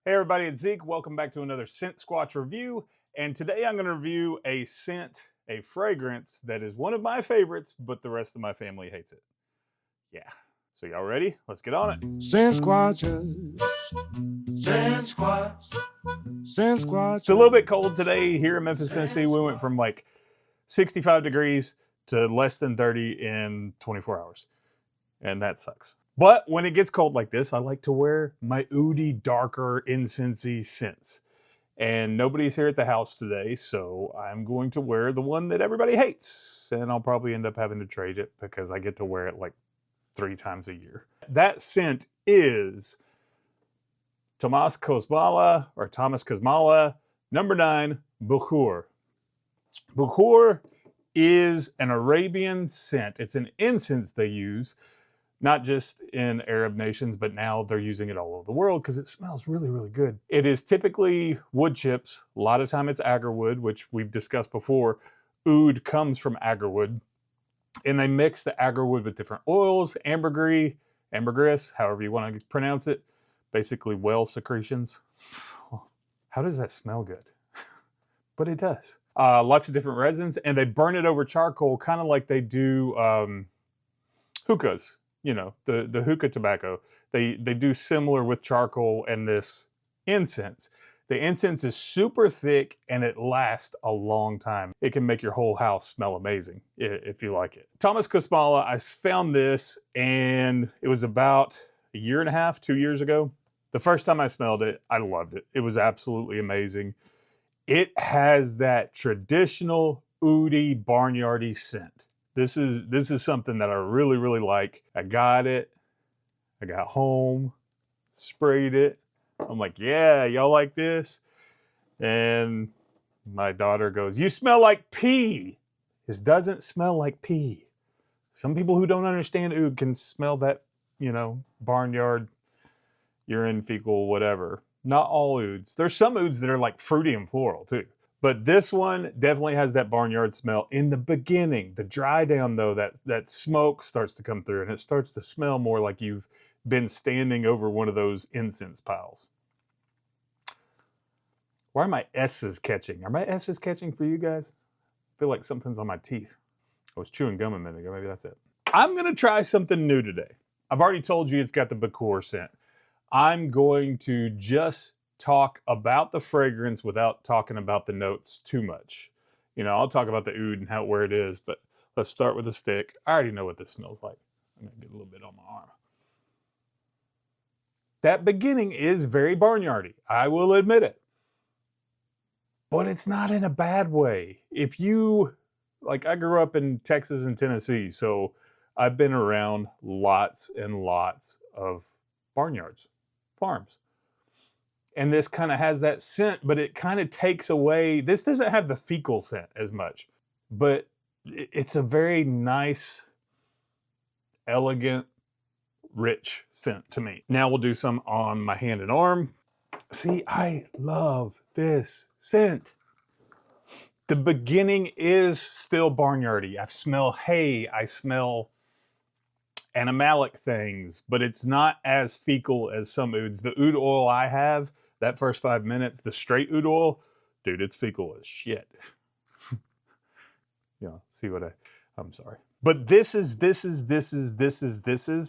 Hey everybody, it's Zeke. Welcome back to another Scent Squatch review. And today I'm going to review a scent, a fragrance that is one of my favorites, but the rest of my family hates it. Yeah. So y'all ready? Let's get on it. Scent Squatches, Scent Squatch, Scent Squatch. It's a little bit cold today here in Memphis, Tennessee. We went from like 65 degrees to less than 30 in 24 hours. And that sucks. But when it gets cold like this, I like to wear my oody, darker, incensey scents. And nobody's here at the house today, so I'm going to wear the one that everybody hates. And I'll probably end up having to trade it because I get to wear it like 3 times a year. That scent is Thomas Kosmala, number 9, Bukhoor. Bukhoor is an Arabian scent. It's an incense they use, not just in Arab nations, but now they're using it all over the world because it smells really, really good. It is typically wood chips. A lot of time it's agarwood, which we've discussed before. Oud comes from agarwood. And they mix the agarwood with different oils, ambergris, however you want to pronounce it. Basically whale secretions. How does that smell good? But it does. Lots of different resins, and they burn it over charcoal, kind of like they do hookahs. You know, the hookah tobacco. They do similar with charcoal and this incense. The incense is super thick and it lasts a long time. It can make your whole house smell amazing if you like it. Thomas Kosmala, I found this and it was about a year and a half, 2 years ago. The first time I smelled it, I loved it. It was absolutely amazing. It has that traditional oody, barnyardy scent. This is something that I really, really like. I got it. I got home, sprayed it. I'm like, yeah, y'all like this? And my daughter goes, you smell like pee. This doesn't smell like pee. Some people who don't understand oud can smell that, you know, barnyard, urine, fecal, whatever. Not all ouds. There's some ouds that are like fruity and floral too. But this one definitely has that barnyard smell in the beginning. The dry down though, that smoke starts to come through and it starts to smell more like you've been standing over one of those incense piles. Why are my S's catching? Are my S's catching for you guys? I feel like something's on my teeth. I was chewing gum a minute ago, maybe that's it. I'm gonna try something new today. I've already told you it's got the Bukhoor scent. I'm going to just talk about the fragrance without talking about the notes too much. You know, I'll talk about the oud and where it is, but let's start with the stick. I already know what this smells like. I'm gonna get a little bit on my arm. That beginning is very barnyardy. I will admit it. But it's not in a bad way. If you, like I grew up in Texas and Tennessee, so I've been around lots and lots of barnyards, farms. And this kind of has that scent, but it kind of takes away, this doesn't have the fecal scent as much, but it's a very nice, elegant, rich scent to me. Now we'll do some on my hand and arm. See, I love this scent. The beginning is still barnyardy. I smell hay, I smell animalic things, but it's not as fecal as some ouds. The oud oil I have, that first 5 minutes, the straight oud oil, dude, it's fecal as shit. You know, see what I'm sorry. But this is,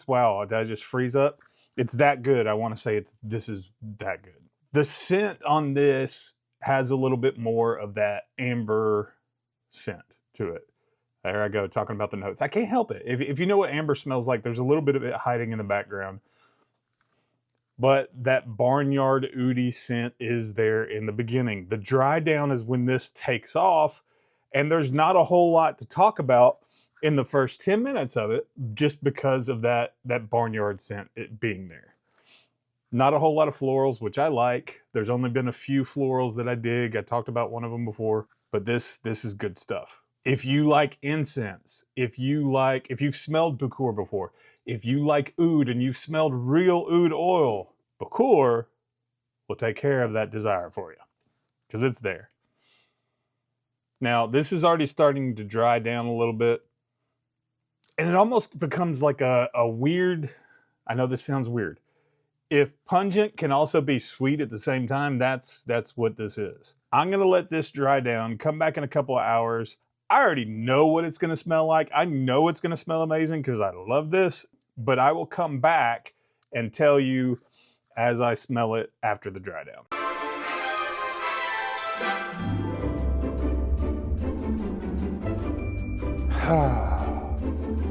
wow, did I just freeze up? It's that good. I want to say this is that good. The scent on this has a little bit more of that amber scent to it. There I go, talking about the notes. I can't help it. If you know what amber smells like, there's a little bit of it hiding in the background. But that barnyard oody scent is there in the beginning. The dry down is when this takes off, and there's not a whole lot to talk about in the first 10 minutes of it, just because of that barnyard scent, it being there. Not a whole lot of florals, which I like. There's only been a few florals that I dig. I talked about one of them before, but this is good stuff. If you like incense, if you've smelled Bukhoor before, if you like oud and you've smelled real oud oil, Bukhoor will take care of that desire for you because it's there. Now, this is already starting to dry down a little bit, and it almost becomes like a weird, I know this sounds weird. If pungent can also be sweet at the same time, that's what this is. I'm gonna let this dry down, come back in a couple of hours. I already know what it's gonna smell like. I know it's gonna smell amazing because I love this, but I will come back and tell you as I smell it after the dry down.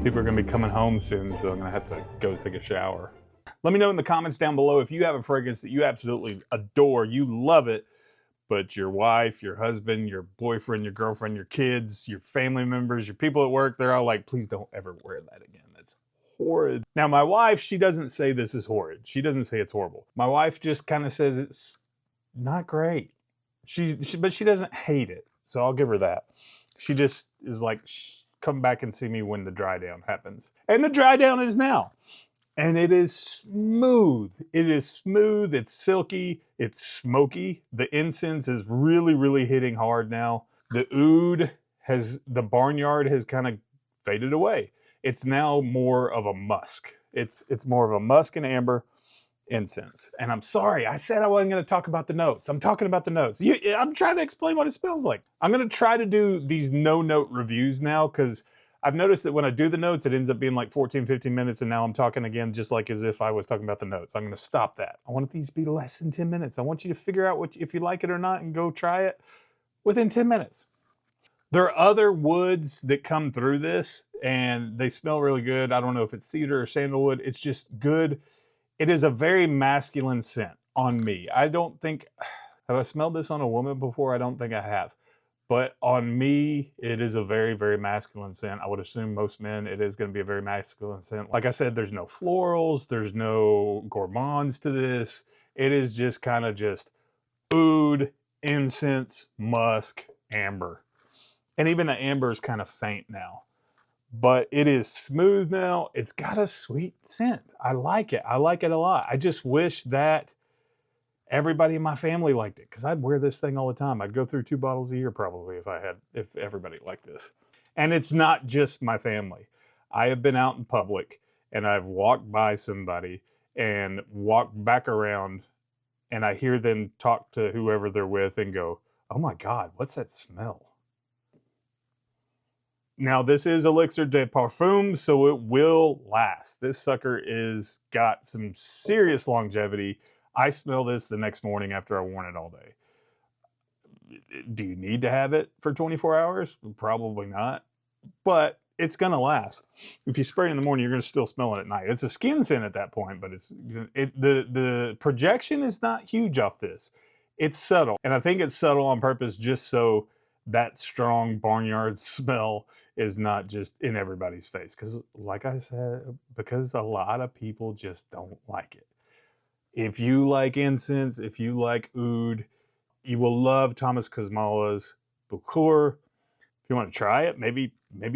People are gonna be coming home soon, so I'm gonna have to go take a shower. Let me know in the comments down below if you have a fragrance that you absolutely adore, you love it, but your wife, your husband, your boyfriend, your girlfriend, your kids, your family members, your people at work, they're all like, please don't ever wear that again. That's horrid. Now, my wife, she doesn't say this is horrid. She doesn't say it's horrible. My wife just kind of says it's not great. But she doesn't hate it, so I'll give her that. She just is like, come back and see me when the dry down happens. And the dry down is now. And it is smooth. It is smooth. It's silky. It's smoky. The incense is really, really hitting hard now. The oud the barnyard has kind of faded away. It's now more of a musk. It's more of a musk and amber incense. And I'm sorry, I said I wasn't going to talk about the notes. I'm talking about the notes. I'm trying to explain what it smells like. I'm going to try to do these no-note reviews now because I've noticed that when I do the notes, it ends up being like 14, 15 minutes, and now I'm talking again just like as if I was talking about the notes. I'm going to stop that. I want these to be less than 10 minutes. I want you to figure out if you like it or not and go try it within 10 minutes. There are other woods that come through this, and they smell really good. I don't know if it's cedar or sandalwood. It's just good. It is a very masculine scent on me. I don't think, have I smelled this on a woman before? I don't think I have. But on me, it is a very, very masculine scent. I would assume most men, it is going to be a very masculine scent. Like I said, there's no florals, there's no gourmands to this. It is just kind of just oud, incense, musk, amber. And even the amber is kind of faint now. But it is smooth now. It's got a sweet scent. I like it. I like it a lot. I just wish that everybody in my family liked it because I'd wear this thing all the time. I'd go through 2 bottles a year probably if everybody liked this. And it's not just my family. I have been out in public and I've walked by somebody and walked back around and I hear them talk to whoever they're with and go, oh my God, what's that smell? Now this is Elixir de Parfum, so it will last. This sucker is got some serious longevity. I smell this the next morning after I worn it all day. Do you need to have it for 24 hours? Probably not, but it's gonna last. If you spray it in the morning, you're gonna still smell it at night. It's a skin scent at that point, but the projection is not huge off this. It's subtle, and I think it's subtle on purpose just so that strong barnyard smell is not just in everybody's face. Because like I said, because a lot of people just don't like it. If you like incense, if you like oud, you will love Thomas Kosmala's Bukhoor. If you want to try it, maybe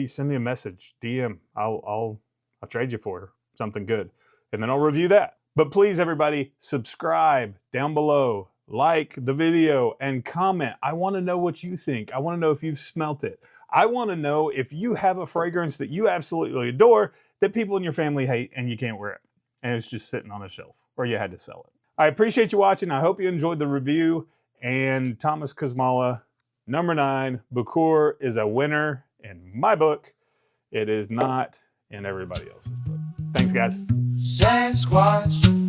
send me a message, DM. I'll trade you for something good, and then I'll review that. But please, everybody, subscribe down below, like the video, and comment. I want to know what you think. I want to know if you've smelt it. I want to know if you have a fragrance that you absolutely adore that people in your family hate and you can't wear it, and it's just sitting on a shelf, or you had to sell it. I appreciate you watching. I hope you enjoyed the review. And Thomas Kosmala, number 9, Bukhoor is a winner in my book. It is not in everybody else's book. Thanks, guys. Scent Squatch.